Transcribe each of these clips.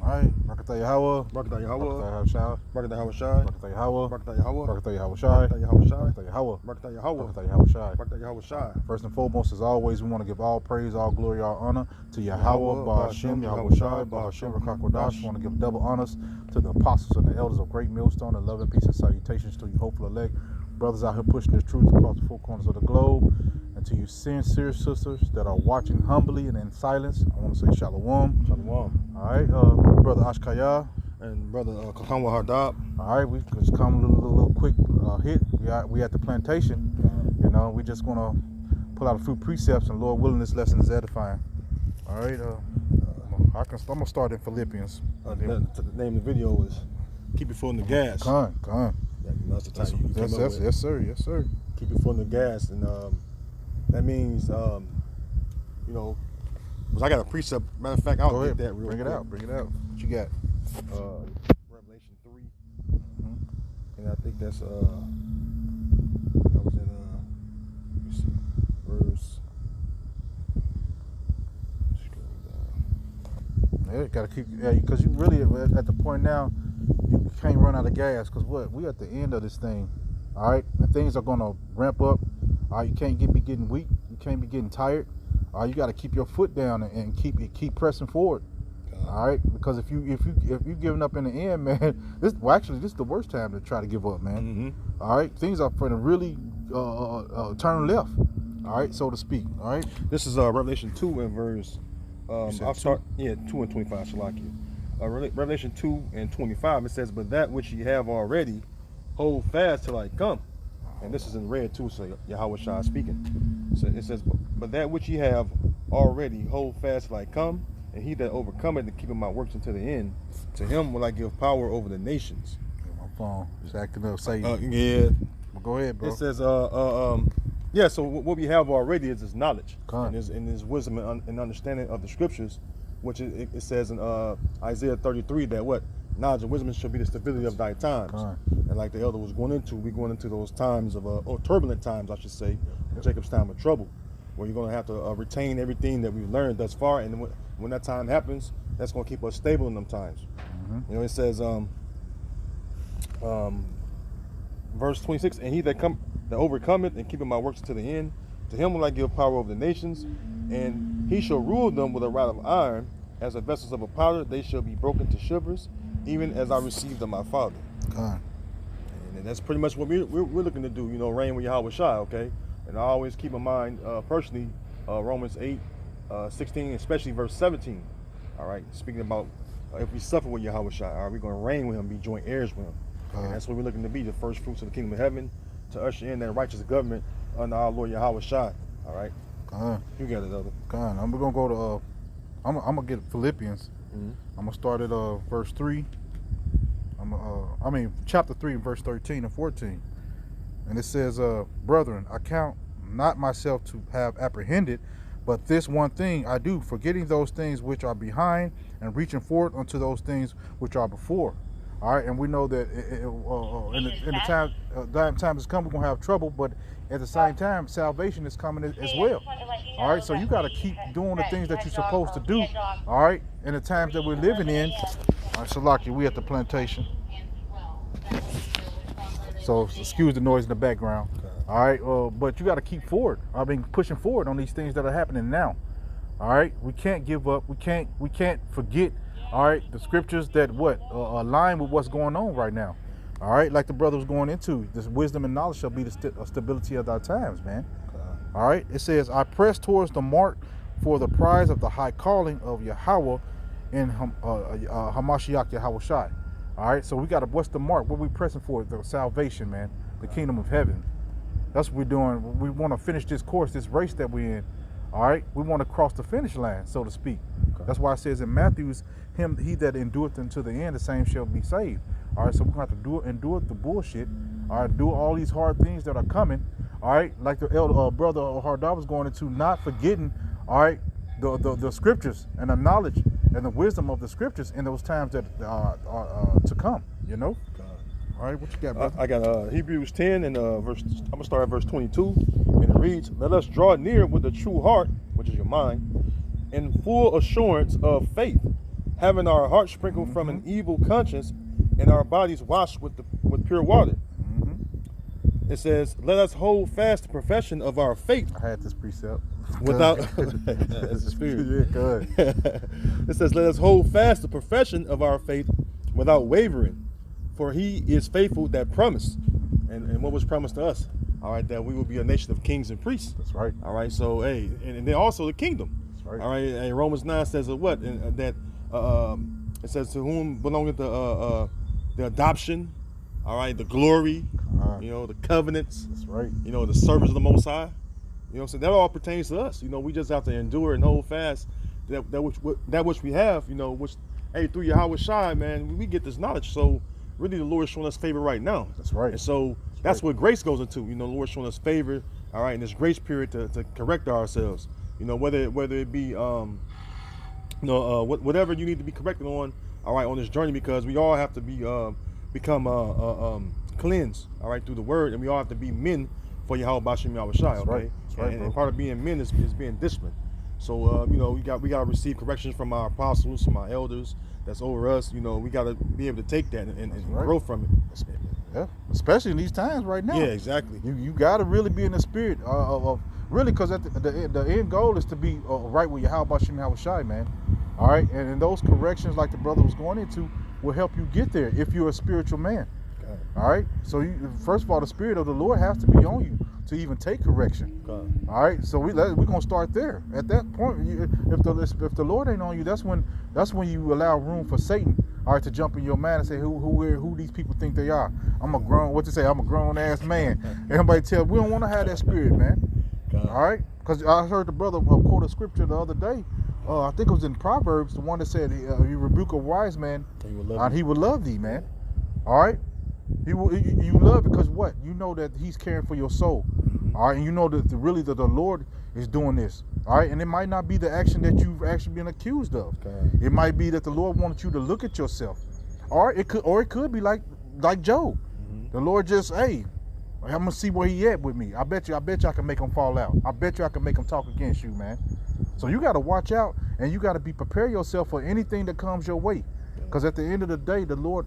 Alright, Barakatah Yahweh. Barakatah Yahweh. Barakatah Yahweh. Barakatah Yahweh Shai. Barakatah Yahweh. Barakatah Yahweh. Barakatah Yahweh Shai. Barakatah Yahweh Shai. Barakatah Yahweh. Barakatah Yahweh. Barakatah Yahweh Shai. Barakatah Yahweh Shai. First and foremost, as always, we want to give all praise, all glory, all honor to Yahweh, Ba'ashem, Yahweh Shai, Ba'ashem, Rakakwadash. We want to give double honors to the apostles and the elders of Great Millstone, and love and peace and salutations to you hopeful elect brothers out here pushing this truth across the four corners of the globe. And to you sincere sisters that are watching humbly and in silence, I want to say shalom. Shalom. All right, brother Ashkaya. And brother Kakanwa Hardab. All right, we just come a little quick hit. We at the plantation. You know, we just gonna pull out a few precepts, and Lord willing, this lesson is edifying. All right, I'm gonna start in Philippians. The name of the video is "Keep Your Foot on the Gas." Con. Yeah, that's the title. Yes, sir. Keep your foot on the gas, and that means, you know, because I got a precept. Matter of fact, I'll get that real quick. Bring it out. What you got? Revelation 3, and I think that's that was in let me see, verse. Yeah, gotta keep, because you really at the point now, you can't run out of gas. Because we at the end of this thing, all right, and things are gonna ramp up. All right, you can't be getting weak. You can't be getting tired. All right, you got to keep your foot down and keep pressing forward. All right, because if you giving up in the end, man, this is the worst time to try to give up, man. All right, things are going to really turn left. All right, so to speak. All right, this is Revelation 2 and verse. I'll start 2 and 25. Shalakia. Revelation 2 and 25. It says, "But that which ye have already, hold fast till I come." And this is in red too, so Yahweh Shai speaking. So it says, "But that which ye have already, hold fast till I come. And he that overcometh and keepeth my works unto the end, to him will I give power over the nations." My phone is acting up. Say yeah. Well, go ahead, bro. It says yeah. So what we have already is his knowledge and his wisdom and understanding of the scriptures, which it says in Isaiah 33 that what knowledge and wisdom shall be the stability of thy times. And like the elder was going into, we're going into those times of or turbulent times, I should say, Jacob's time of trouble, where you're going to have to retain everything that we've learned thus far, and when that time happens, that's going to keep us stable in them times. You know, it says, verse 26, "And he that overcometh and keepeth my works to the end, to him will I give power over the nations, and he shall rule them with a rod of iron, as the vessels of a potter, they shall be broken to shivers, even as I received of my Father." And that's pretty much what we're looking to do, you know, reign with Yahweh Shai, okay? And I always keep in mind, personally, Romans 8, 16, especially verse 17, all right? Speaking about if we suffer with Yahweh Shai, all right, we're going to reign with him, be joint heirs with him. And that's what we're looking to be, the first fruits of the kingdom of heaven, to usher in that righteous government under our Lord Yahweh Shai, all right? You got it, Elder. I'm going to go to, I'm going to get Philippians. I'm going to start at verse 3. Chapter 3, verse 13 and 14. And it says, "Brethren, I count not myself to have apprehended, but this one thing I do, forgetting those things which are behind and reaching forward unto those things which are before." All right, and we know that in the time is coming, we're gonna have trouble, but at the same time, salvation is coming as well. All right, so you got to keep doing the things that you're supposed to do. All right, in the times that we're living in. All right, Salaki, we at the plantation. So excuse the noise in the background. All right, but you got to keep forward. Pushing forward on these things that are happening now. All right, we can't give up. We can't forget. All right, the scriptures that align with what's going on right now. All right, like the brother was going into, this wisdom and knowledge shall be the stability of our times, man. All right, it says, "I press towards the mark for the prize of the high calling of Yahweh in Hamashiach Yahweh Shai." All right, so we got to, what's the mark? What we pressing for? The salvation, man, the kingdom of heaven. That's what we're doing. We want to finish this course, this race that we're in. All right, we want to cross the finish line, so to speak. That's why it says in Matthew's, he that endureth unto the end, the same shall be saved. All right, so we're going to have to endure the bullshit. All right, do all these hard things that are coming. All right, like the elder brother Hardar was going into, not forgetting, all right, the scriptures and the knowledge and the wisdom of the scriptures in those times that are to come, you know? All right, what you got, brother? I got Hebrews 10 and verse. I'm gonna start at verse 22, and it reads, "Let us draw near with a true heart, which is your mind, in full assurance of faith, having our hearts sprinkled from an evil conscience and our bodies washed with pure water. It says, let us hold fast the profession of our faith. I had this precept. Without, that's the spirit. Yeah, good. It says, let us hold fast the profession of our faith without wavering, for he is faithful that promised. And what was promised to us? All right, that we will be a nation of kings and priests. That's right. All right, so, hey, and then also the kingdom. That's right. All right, and Romans 9 says what? That it says, to whom belongeth the adoption, all right, the glory, you know, the covenants. That's right. You know, the service of the Most High. You know what I'm saying? That all pertains to us. You know, we just have to endure and hold fast that which we have, you know, which, hey, through Yahweh Shai, man, we get this knowledge. So really the Lord is showing us favor right now. That's right. And so that's what grace goes into. You know, the Lord showing us favor, all right, in this grace period to correct ourselves. You know, whether it be, whatever you need to be corrected on, all right, on this journey, because we all have to be become cleansed, all right, through the word, and we all have to be men for Yahweh Bashem Yahweh Shai, okay? Right. That's right, and part of being men is being disciplined. So you know, we got to receive corrections from our apostles, from our elders that's over us. You know, we got to be able to take that and grow from it. Yeah, especially in these times right now. Yeah, exactly. You got to really be in the spirit of really, because at the end goal is to be right with Yahweh Bashem Yahweh Shai, man. All right, and those corrections, like the brother was going into, will help you get there if you're a spiritual man. Okay. All right, so first of all, the spirit of the Lord has to be on you to even take correction. Okay. All right, so we're gonna start there. At that point, if the Lord ain't on you, that's when you allow room for Satan, all right, to jump in your mind and say who these people think they are. I'm a grown ass man. Everybody tell we don't want to have that spirit, man. Okay. All right, because I heard the brother quote a scripture the other day. I think it was in Proverbs, the one that said, "You rebuke a wise man, and he will love thee, man." All right, you love because what? You know that he's caring for your soul. All right, and you know that the Lord is doing this. All right, and it might not be the action that you've actually been accused of. Okay. It might be that the Lord wanted you to look at yourself, or it could be like Job. The Lord just, hey, I'm gonna see where he at with me. I bet you I can make him fall out. I bet you I can make him talk against you, man. So you got to watch out, and you got to prepare yourself for anything that comes your way. Because at the end of the day, the Lord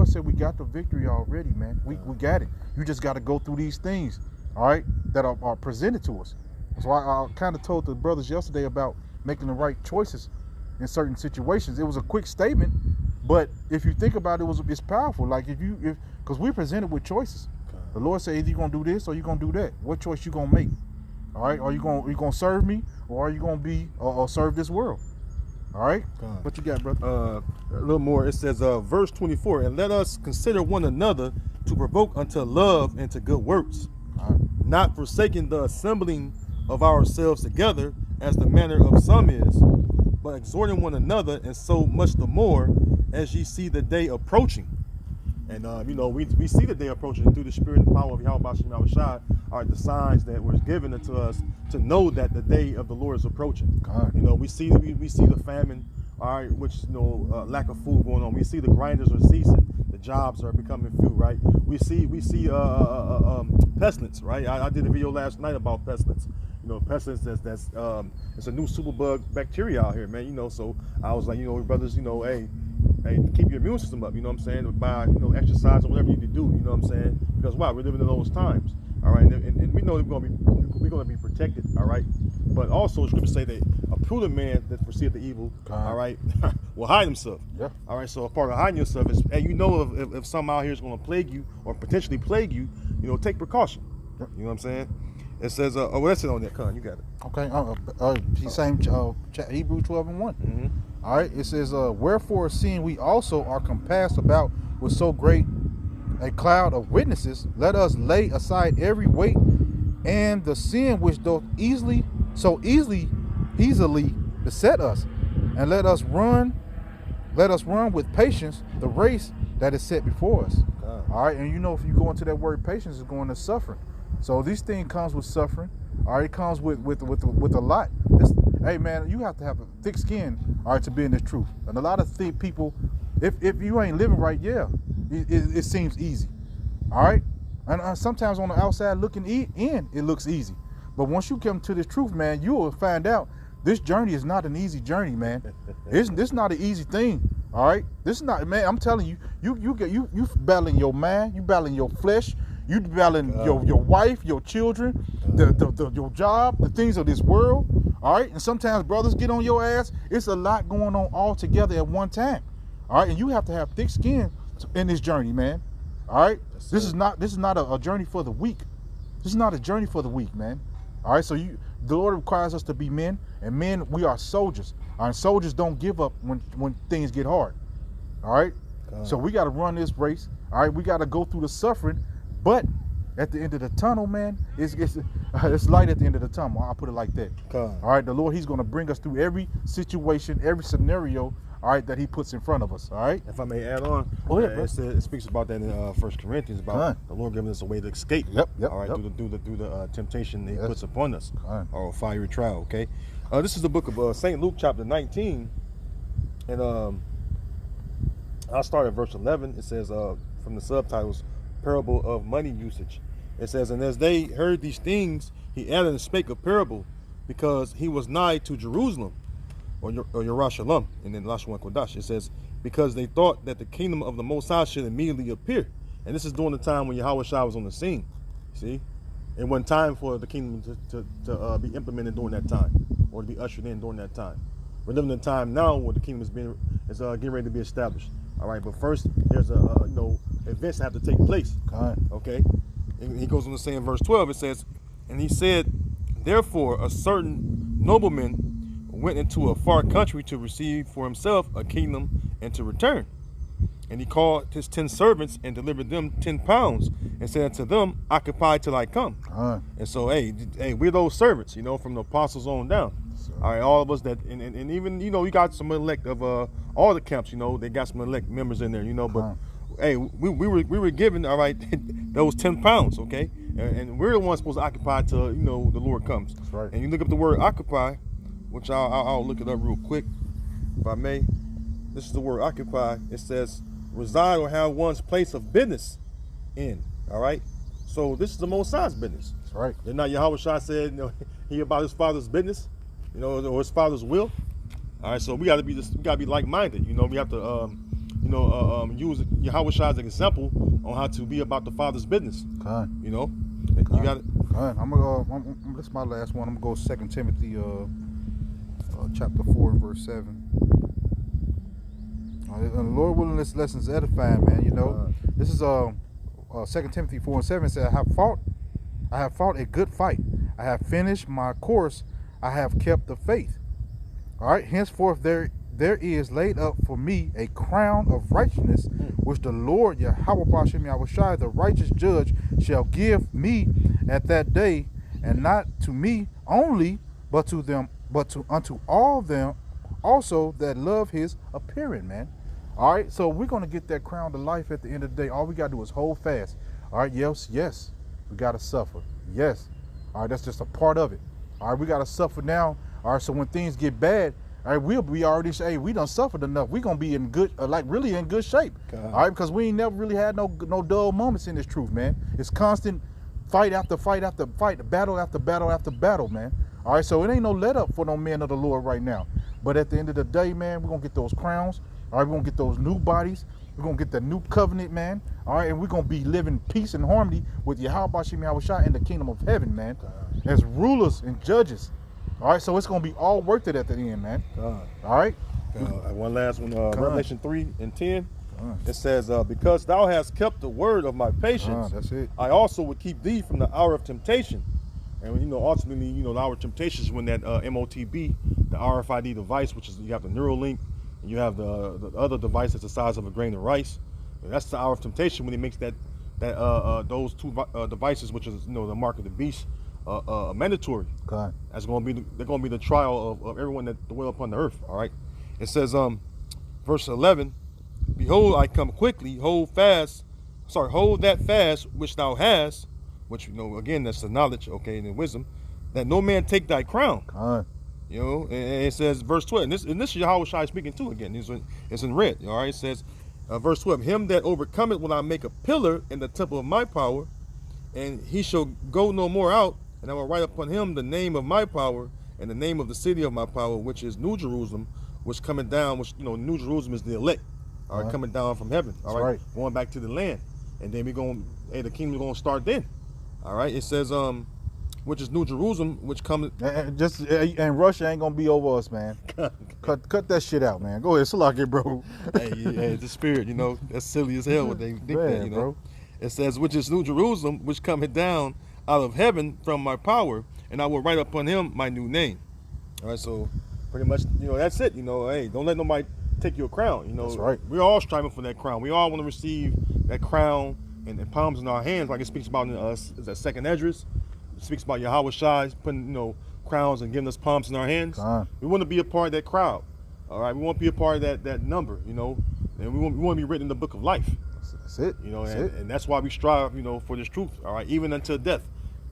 said we got the victory already, man. We got it. You just got to go through these things, all right, that are presented to us. So I kind of told the brothers yesterday about making the right choices in certain situations. It was a quick statement, but if you think about it, it's powerful. Like because we're presented with choices. The Lord said either you're gonna do this or you're gonna do that. What choice you gonna make? All right, are you gonna serve me, or are you gonna be or serve this world? All right, what you got, brother? A little more. It says, verse 24, and let us consider one another to provoke unto love and to good works, not forsaking the assembling of ourselves together, as the manner of some is, but exhorting one another, and so much the more as ye see the day approaching. And you know, we see the day approaching through the spirit and power of Yahweh Bashem Yahweh Shai are the signs that were given unto us to know that the day of the Lord is approaching. You know, we see the famine, all right, which, you know, lack of food going on. We see the grinders are ceasing, the jobs are becoming few, right? We see pestilence, right? I did a video last night about pestilence. You know, pestilence that's it's a new superbug bacteria out here, man. You know, so I was like, you know, brothers, you know, hey, keep your immune system up, you know what I'm saying, by, you know, exercise or whatever you need to do, you know what I'm saying, because why, we're living in those times, all right, and we know we're going to be protected, all right, but also scriptures say that a prudent man that foreseeth the evil, all right, will hide himself. Yeah. All right, so a part of hiding yourself is, and you know, if something out here is going to plague you or potentially plague you, you know, take precaution. Yeah. You know what I'm saying? It says, oh, that's it on that, Con, you got it. Okay, same Hebrews 12:1. All right, it says, wherefore, seeing we also are compassed about with so great a cloud of witnesses, let us lay aside every weight and the sin which doth easily beset us, and let us run with patience the race that is set before us. All right, and you know, if you go into that word patience, is going to suffering. So this thing comes with suffering. All right, it comes with a lot. Hey man, you have to have a thick skin, all right, to be in this truth. And a lot of people, if you ain't living right, yeah, it seems easy. All right, and sometimes on the outside looking in, it looks easy. But once you come to this truth, man, you will find out this journey is not an easy journey, man. This not an easy thing. All right, this is not, man. I'm telling you, you battling your mind, you battling your flesh, you battling your wife, your children, your job, the things of this world. All right, and sometimes brothers get on your ass. It's a lot going on all together at one time. All right, and you have to have thick skin in this journey, man. All right, this is not a journey for the weak. This is not a journey for the weak, man. All right, so the Lord requires us to be men, and men, we are soldiers. And soldiers don't give up when things get hard. All right, so we got to run this race. All right, we got to go through the suffering, but at the end of the tunnel, man, it's light at the end of the tunnel. I'll put it like that. All right, the Lord, He's going to bring us through every situation, every scenario, all right, that He puts in front of us. All right. If I may add on, it speaks about that in 1 Corinthians about the Lord giving us a way to escape. Yep. All right, through the temptation that He puts upon us, or fiery trial. Okay. This is the book of St. Luke, chapter 19, and I'll start at verse 11. It says, from the subtitles, "Parable of Money Usage." It says, "And as they heard these things, He added and spake a parable, because He was nigh to Jerusalem." Or Yerushalayim, and then Lashon Kodash. It says, because they thought that the kingdom of the Most High should immediately appear. And this is during the time when Yahweh Shai was on the scene. See? It wasn't time for the kingdom to be implemented during that time, or to be ushered in during that time. We're living in a time now where the kingdom is getting ready to be established. All right, but first there's events that have to take place. Okay? And he goes on to say in verse 12, it says, "And he said, therefore a certain nobleman went into a far country to receive for himself a kingdom and to return. And he called his 10 servants and delivered them 10 pounds and said unto them, occupy till I come." And so, hey, we're those servants, from the apostles on down. All right, all of us that, and even, you got some elect of all the camps, they got some elect members in there, but hey, we were given, all right, those 10 pounds, okay? And we're the ones supposed to occupy till, the Lord comes. That's right. And you look up the word occupy, which I'll look it up real quick, if I may. This is the word occupy. It says reside or have one's place of business in. All right. So this is the Most High's business. That's right. And now Yahweh Shai said, He about His Father's business, or His Father's will. All right. So we got to be like-minded. We have to use Yahweh Shai as an example on how to be about the Father's business. You got it. I'm gonna go. This is my last one. I'm gonna go 2 Timothy. Chapter 4 and verse 7. And Lord willing, this lesson's edifying, man. This is 2 Timothy 4 and 7. It says, I have fought a good fight. I have finished my course. I have kept the faith. All right. Henceforth there is laid up for me a crown of righteousness, which the Lord Yahweh B'Shem Yahushai, the righteous judge, shall give me at that day, and not to me only, but to them. But unto all them also that love His appearing, man. All right, so we're going to get that crown of life at the end of the day. All we got to do is hold fast. All right, yes, we got to suffer. Yes. All right, that's just a part of it. All right, we got to suffer now. All right, so when things get bad, all right, we'll be already say, we done suffered enough. We're going to be in good, really in good shape. All right, because we ain't never really had no dull moments in this truth, man. It's constant fight after fight after fight, battle after battle after battle, man. All right, so it ain't no let up for no men of the Lord right now. But at the end of the day, man, we're going to get those crowns. All right, we're going to get those new bodies. We're going to get the new covenant, man. All right, and we're going to be living peace and harmony with Yahweh B'Shem Yahushai in the kingdom of heaven, man. As rulers and judges. All right, so it's going to be all worth it at the end, man. All right? One last one, Revelation 3 and 10. It says, because thou hast kept the word of my patience, that's it. I also would keep thee from the hour of temptation. And ultimately, the hour of temptation is when that MOTB, the RFID device, which is, you have the Neuralink, and you have the other device that's the size of a grain of rice. And that's the hour of temptation when he makes those two devices, which is the mark of the beast, mandatory. That's going to be they're going to be the trial of everyone that dwell upon the earth. All right. It says, verse 11, behold, I come quickly. Hold that fast which thou hast. Which, again, that's the knowledge, okay, and the wisdom, that no man take thy crown. And it says, verse 12, and this is Yahweh Shai speaking too again. It's in red, all right? It says, verse 12, him that overcometh will I make a pillar in the temple of my power, and he shall go no more out, and I will write upon him the name of my power, and the name of the city of my power, which is New Jerusalem, which coming down, which New Jerusalem is the elect, all right, coming down from heaven, all right, going back to the land, and then the kingdom is gonna start then, all right. It says which is New Jerusalem, which comes. And Russia ain't gonna be over us, man. cut that shit out, man. Go ahead, Salaki, bro. Hey, the spirit, that's silly as hell when they think that, bro. It says, which is New Jerusalem, which cometh down out of heaven from my power, and I will write upon him my new name. All right, so pretty much, that's it. Hey, don't let nobody take your crown. That's right. We're all striving for that crown. We all want to receive that crown and palms in our hands, like it speaks about in us. Is that second Esdras? It speaks about Yahweh Shai putting crowns and giving us palms in our hands. We want to be a part of that crowd. All right, we want to be a part of that number. And we want to be written in the book of life. That's it. And that's why we strive, for this truth. All right, even until death,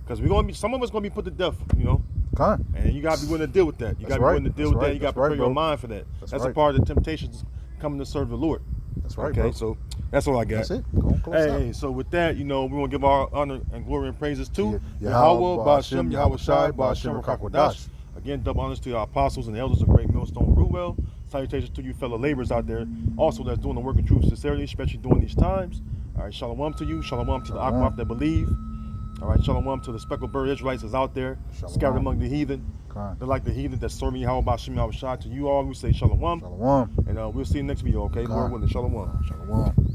because some of us gonna be put to death. And you gotta be willing to deal with that. You gotta be willing to deal with that. You gotta prepare your mind for that. That's a part of the temptations coming to serve the Lord. That's right. Okay, bro. so that's all I got. That's it. Hey, so with that, we want to give our honor and glory and praises to Yahweh, Ba'ashem, Yahweh Shai, Ba'ashem Rakakwadash. Again, double honors to our apostles and elders of Great Millstone Ruwell. Salutations to you fellow laborers out there, also that's doing the work of truth sincerely, especially during these times. All right, shalom to you, shalom to the Akwaf that believe. All right, shalom to the speckled bird Israelites that's out there, scattered among the heathen. They're like the heathen that's serving Yahweh Ba'ashem, Yahweh Shai. To you all, we say shalom. Shalom. And we'll see you next video, okay? Lord willing, shalom. Shalom.